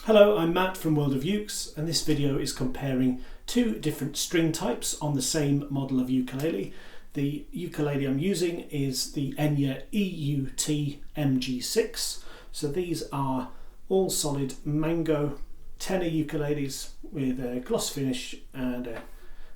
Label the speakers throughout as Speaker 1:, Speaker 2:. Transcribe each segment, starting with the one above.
Speaker 1: Hello, I'm Matt from World of Ukes, and this video is comparing two different string types on the same model of ukulele. The ukulele I'm using is the Enya EUT-MG6. So these are all solid mango tenor ukuleles with a gloss finish and a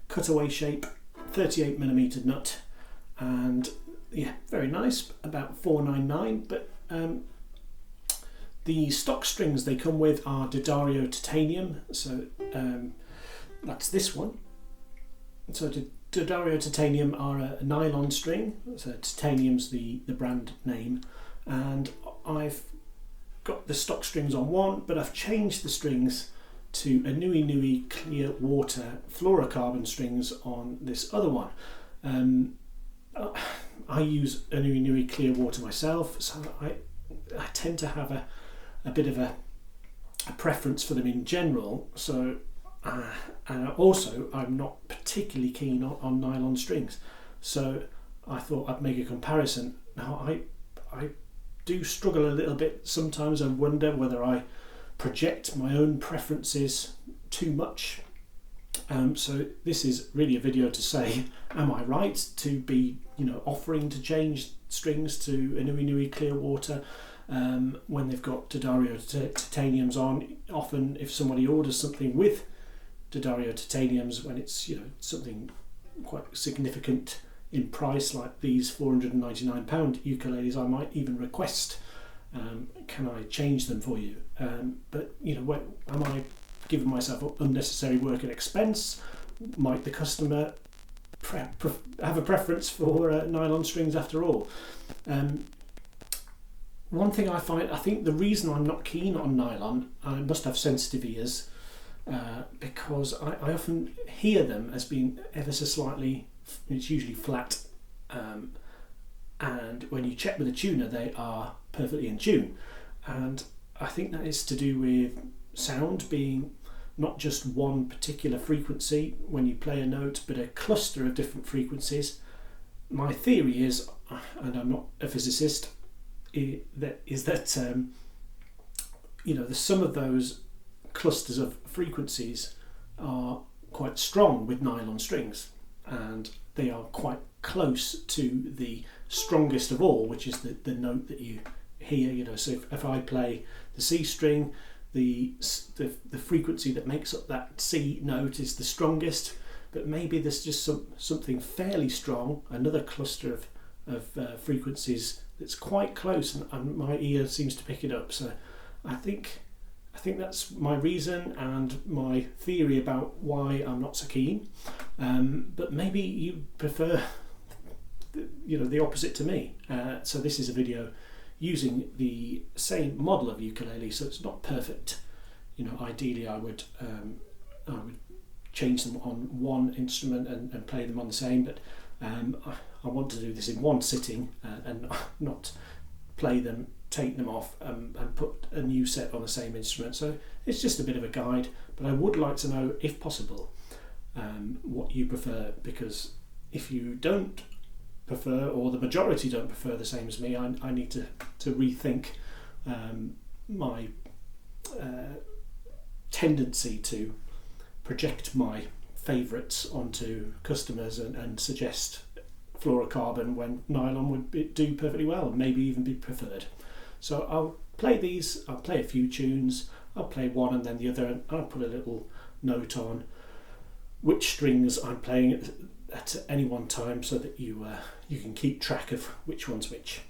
Speaker 1: cutaway shape, 38mm nut, and yeah, very nice, about $4.99. But the stock strings they come with are D'Addario titanium, so that's this one. So D'Addario titanium are a nylon string, so titanium's the brand name, and I've got the stock strings on one, but I've changed the strings to aNueNue clear water fluorocarbon strings on this other one. I use aNueNue clear water myself, so I tend to have a bit of a preference for them in general. So and also I'm not particularly keen on nylon strings, so I thought I'd make a comparison. Now I do struggle a little bit sometimes. I wonder whether I project my own preferences too much. So this is really a video to say, am I right to be offering to change strings to aNueNue clear water when they've got D'Addario titaniums on? Often if somebody orders something with D'Addario titaniums, when it's something quite significant in price like these £499 ukuleles, I might even request, can I change them for you? But am I giving myself unnecessary work and expense? Might the customer have a preference for nylon strings after all? One thing I think the reason I'm not keen on nylon, I must have sensitive ears, because I often hear them as being ever so slightly, it's usually flat, and when you check with a tuner they are perfectly in tune, and I think that is to do with sound being not just one particular frequency when you play a note, but a cluster of different frequencies. My theory is, and I'm not a physicist, that the sum of those clusters of frequencies are quite strong with nylon strings, and they are quite close to the strongest of all, which is the note that you hear. So if I play the C string, the frequency that makes up that C note is the strongest, but maybe there's just something fairly strong, another cluster of frequencies that's quite close, and my ear seems to pick it up. So I think that's my reason and my theory about why I'm not so keen. But maybe you prefer the opposite to me. So this is a video using the same model of ukulele, so it's not perfect. Ideally I would change them on one instrument and play them on the same, but I want to do this in one sitting and not play them, take them off, and put a new set on the same instrument. So it's just a bit of a guide, but I would like to know, if possible, what you prefer, because if you don't prefer, or the majority don't prefer the same as me, I need to rethink my tendency to project my favourites onto customers and suggest fluorocarbon when nylon would do perfectly well, and maybe even be preferred. So I'll play these, I'll play a few tunes, I'll play one and then the other, and I'll put a little note on which strings I'm playing at any one time, so that you can keep track of which one's which.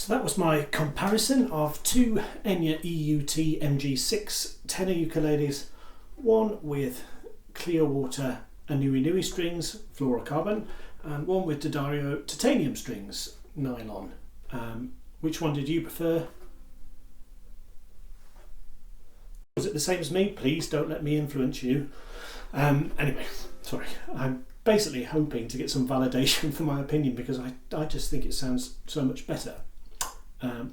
Speaker 1: So that was my comparison of two Enya EUT-MG6 tenor ukuleles, one with clear water aNueNue strings, fluorocarbon, and one with D'Addario titanium strings, nylon. Which one did you prefer? Was it the same as me? Please don't let me influence you. Anyway, sorry. I'm basically hoping to get some validation for my opinion because I just think it sounds so much better.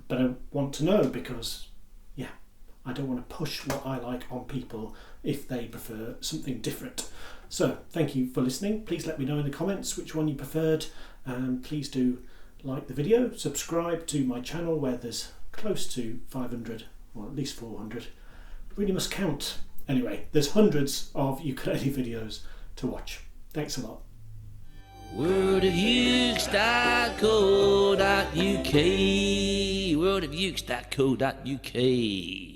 Speaker 1: But I want to know because, yeah, I don't want to push what I like on people if they prefer something different. So thank you for listening. Please let me know in the comments which one you preferred, and please do like the video, subscribe to my channel where there's close to 500 or at least 400. Really must count. Anyway, there's hundreds of ukulele videos to watch. Thanks a lot.
Speaker 2: worldofukes.co.uk worldofukes.co.uk